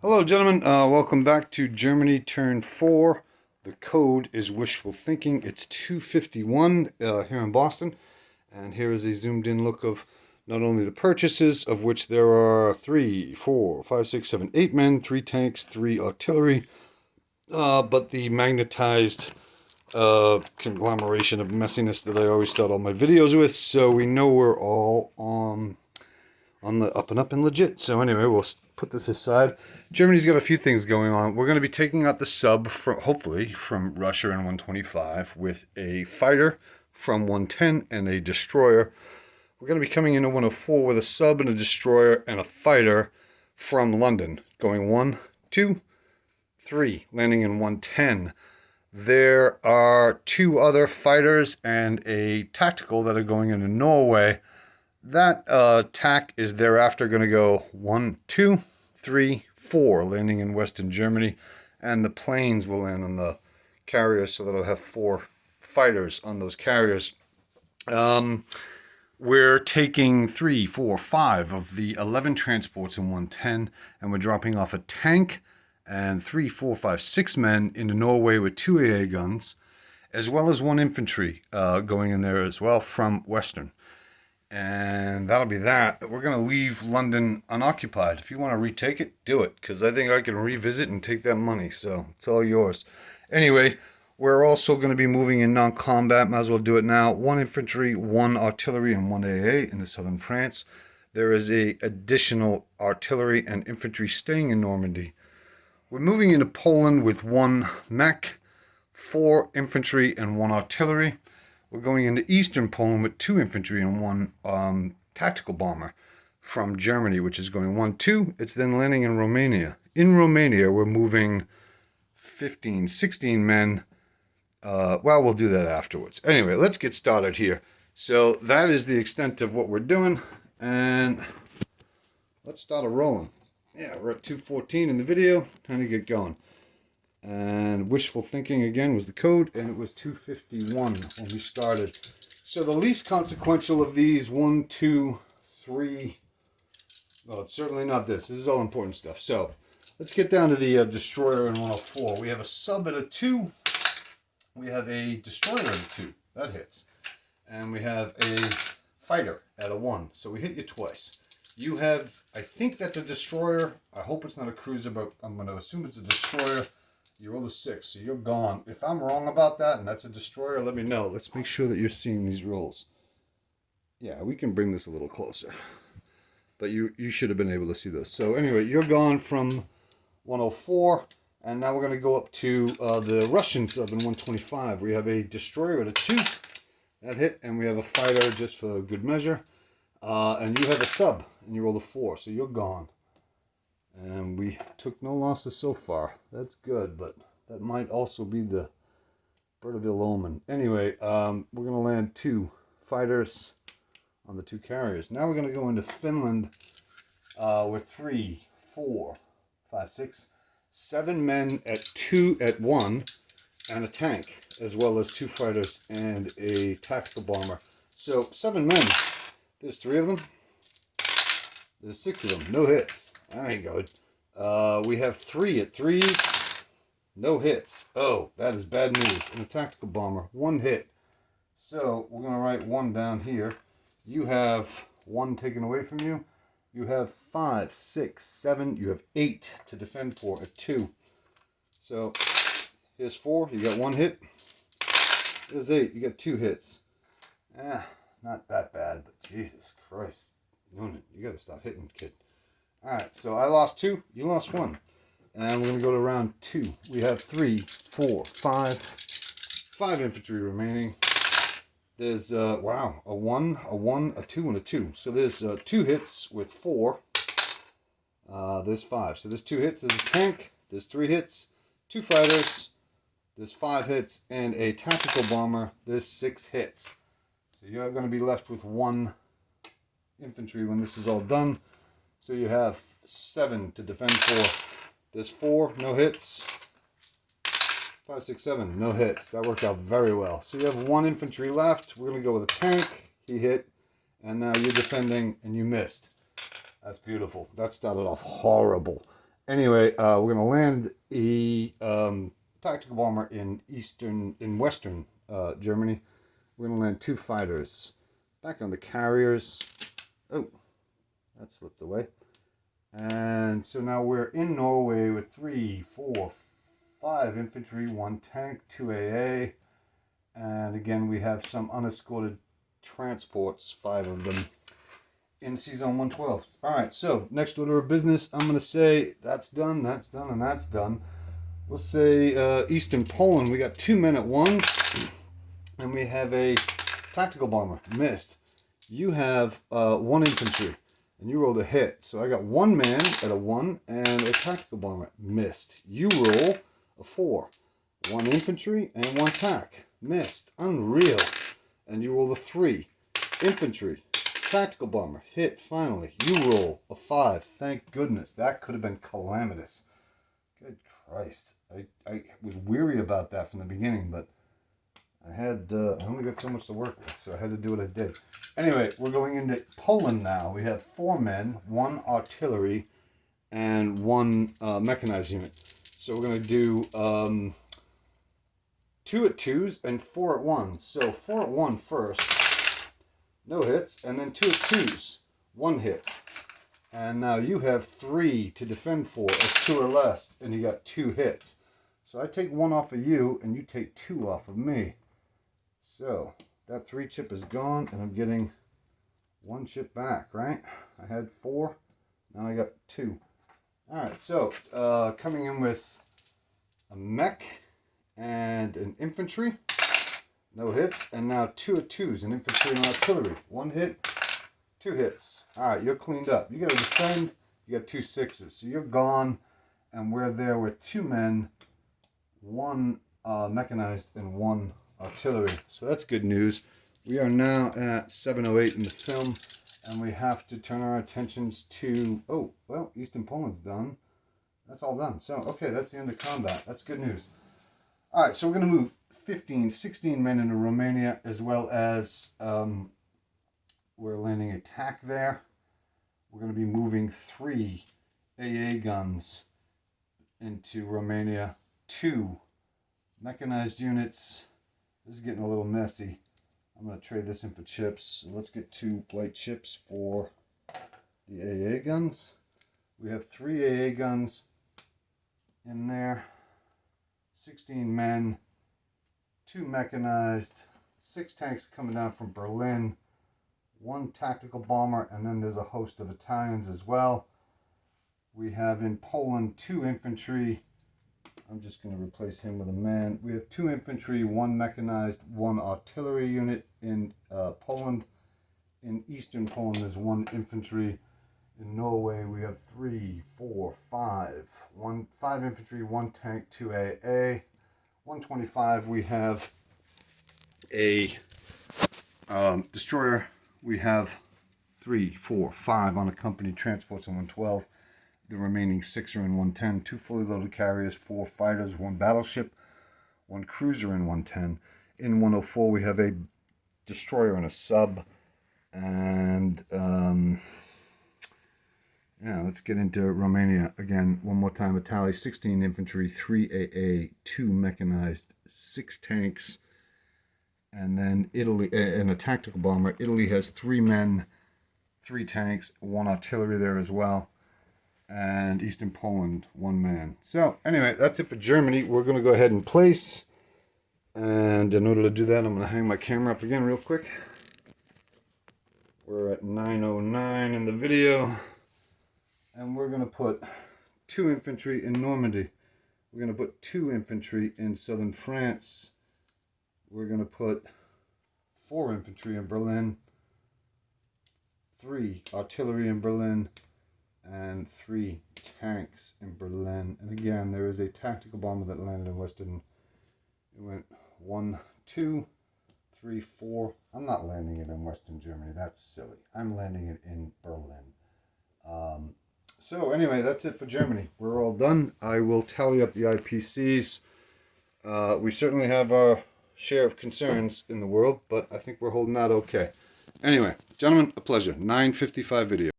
Hello, gentlemen. Welcome back to Germany Turn 4. The code is wishful thinking. It's 251 here in Boston. And here is a zoomed in look of not only the purchases, of which there are 3, 4, 5, 6, 7, 8 men, 3 tanks, 3 artillery, but the magnetized conglomeration of messiness that I always start all my videos with. So we know we're all on the up and up and legit. So anyway, we'll put this aside. Germany's got a few things going on. We're going to be taking out the sub, hopefully, from Russia in 125 with a fighter from 110 and a destroyer. We're going to be coming into 104 with a sub and a destroyer and a fighter from London, going 1, 2, 3, landing in 110. There are 2 other fighters and a tactical that are going into Norway. That TAC is thereafter going to go 1, 2, 3, 4, landing in Western Germany, and the planes will land on the carriers, so that I'll have 4 fighters on those carriers. We're taking 3, 4, 5 of the 11 transports in 110, and we're dropping off a tank and 3, 4, 5, 6 men into Norway with 2 AA guns, as well as 1 infantry going in there as well from Western. And that'll be that. We're going to leave London unoccupied. If you want to retake it, do it, because I think I can revisit and take that money. So it's all yours. Anyway, we're also going to be moving in non-combat. Might as well do it now. 1 infantry, 1 artillery, and 1 AA into southern France. There is a additional artillery and infantry staying in Normandy. We're moving into Poland with 1 mech, 4 infantry, and 1 artillery. We're going into eastern Poland with 2 infantry and 1 tactical bomber from Germany, which is going 1, 2. It's then landing in Romania. In Romania, we're moving 15, 16 men. Well, we'll do that afterwards. Anyway, let's get started here. So that is the extent of what we're doing. And let's start a rolling. Yeah, we're at 2:14 in the video. Time to get going. And wishful thinking again was the code, and it was 251 when we started. So the least consequential of these 1, 2, 3. Well, it's certainly not this. This is all important stuff. So let's get down to the destroyer in 104. We have a sub at a 2. We have a destroyer at a 2. That hits. And we have a fighter at a 1. So we hit you twice. You have, I think that's a destroyer. I hope it's not a cruiser, but I'm going to assume it's a destroyer. You roll a 6, so you're gone. If I'm wrong about that and that's a destroyer, let me know. Let's make sure that you're seeing these rolls. Yeah, we can bring this a little closer. But you should have been able to see this. So anyway, you're gone from 104, and now we're going to go up to the Russian sub in 125. We have a destroyer at a 2. That hit, and we have a fighter just for good measure. And you have a sub, and you roll a 4, so you're gone. And we took no losses so far. That's good, but that might also be the bird of ill omen. Anyway, we're going to land 2 fighters on the 2 carriers. Now we're going to go into Finland with 3, 4, 5, 6, 7 men at 1 and a tank, as well as 2 fighters and a tactical bomber. So 7 men. There's 3 of them. There's 6 of them. No hits. That ain't good. We have 3 at 3s. No hits. Oh, that is bad news. And a tactical bomber. 1 hit. So we're going to write 1 down here. You have 1 taken away from you. You have 5, 6, 7. You have 8 to defend for at 2. So here's 4. You got 1 hit. There's 8. You got 2 hits. Not that bad, but Jesus Christ. Noonan, you got to stop hitting, kid. Alright, so I lost 2, you lost 1. And we're going to go to round 2. We have 3, 4, 5 infantry remaining. There's, wow, a 1, a 1, a 2, and a 2. So there's 2 hits with 4. There's 5. So there's 2 hits. There's a tank. There's 3 hits. 2 fighters. There's 5 hits. And a tactical bomber. There's 6 hits. So you're going to be left with 1 infantry when this is all done. So you have 7 to defend for. There's 4, no hits. 5, 6, 7, no hits. That worked out very well. So you have 1 infantry left. We're going to go with a tank. He hit. And now you're defending and you missed. That's beautiful. That started off horrible. Anyway, we're gonna land a tactical bomber in western Germany. We're gonna land 2 fighters. Back on the carriers. Oh, that slipped away. And so now we're in Norway with 3, 4, 5 infantry, 1 tank, 2 AA. And again, we have some unescorted transports, 5 of them, in Season 112. All right, so next order of business, I'm going to say that's done, and that's done. We'll say Eastern Poland, we got 2 men at once, and we have a tactical bomber, missed. You have 1 infantry, and you rolled a hit. So I got 1 man at a 1 and a tactical bomber, missed. You roll a 4, 1 infantry and 1 tac, missed. Unreal. And you roll a 3, infantry, tactical bomber, hit finally. You roll a 5. Thank goodness. That could have been calamitous. Good Christ. I was weary about that from the beginning, but I only got so much to work with, so I had to do what I did. Anyway, we're going into Poland now. We have 4 men, 1 artillery, and 1 mechanized unit. So we're going to do 2 at 2s and 4 at 1s. So 4 at 1 first, no hits, and then 2 at 2s, 1 hit. And now you have 3 to defend for, or 2 or less, and you got 2 hits. So I take 1 off of you, and you take 2 off of me. So that 3 chip is gone, and I'm getting 1 chip back, right? I had 4, now I got 2. All right, so coming in with a mech and an infantry, no hits, and now 2 at 2s, an infantry and artillery, 1 hit, 2 hits. All right, you're cleaned up. You got to defend. You got 2 6s, so you're gone, and we're there with 2 men, 1 mechanized and 1 artillery. So that's good news. We are now at 7:08 in the film, and we have to turn our attentions to, oh, well, Eastern Poland's done. That's all done. So, okay, that's the end of combat. That's good news. All right, so we're going to move 15, 16 men into Romania, as well as we're landing a TAC there. We're going to be moving 3 AA guns into Romania, 2 mechanized units. This is getting a little messy. I'm going to trade this in for chips. So let's get 2 light chips for the AA guns. We have 3 AA guns in there, 16 men, 2 mechanized, 6 tanks coming down from Berlin, 1 tactical bomber, and then there's a host of Italians as well. We have in Poland 2 infantry. I'm just going to replace him with a man. We have 2 infantry, 1 mechanized, 1 artillery unit in Poland. In Eastern Poland, there's 1 infantry. In Norway, we have 3, 4, 5. 5 infantry, 1 tank, 2 AA. 125, we have a destroyer. We have 3, 4, 5 unaccompanied transports in 112. The remaining 6 are in 110. 2 fully loaded carriers, 4 fighters, 1 battleship, 1 cruiser in 110. In 104, we have a destroyer and a sub. And yeah, let's get into Romania again. One more time. Italy, 16 infantry, 3 AA, 2 mechanized, 6 tanks. And then Italy, and a tactical bomber. Italy has 3 men, 3 tanks, 1 artillery there as well. And Eastern Poland, 1 man. So anyway, that's it for Germany. We're going to go ahead and place. And in order to do that, I'm going to hang my camera up again real quick. We're at 9:09 in the video. And we're going to put 2 infantry in Normandy. We're going to put 2 infantry in southern France. We're going to put 4 infantry in Berlin, 3 artillery in Berlin, and 3 tanks in Berlin. And again, there is a tactical bomber that landed in Western. It went 1, 2, 3, 4. I'm not landing it in Western Germany. That's silly. I'm landing it in Berlin. So anyway, that's it for Germany. We're all done. I will tally up the IPCs. We certainly have our share of concerns in the world, but I think we're holding out okay. Anyway, gentlemen, a pleasure. 9:55 video.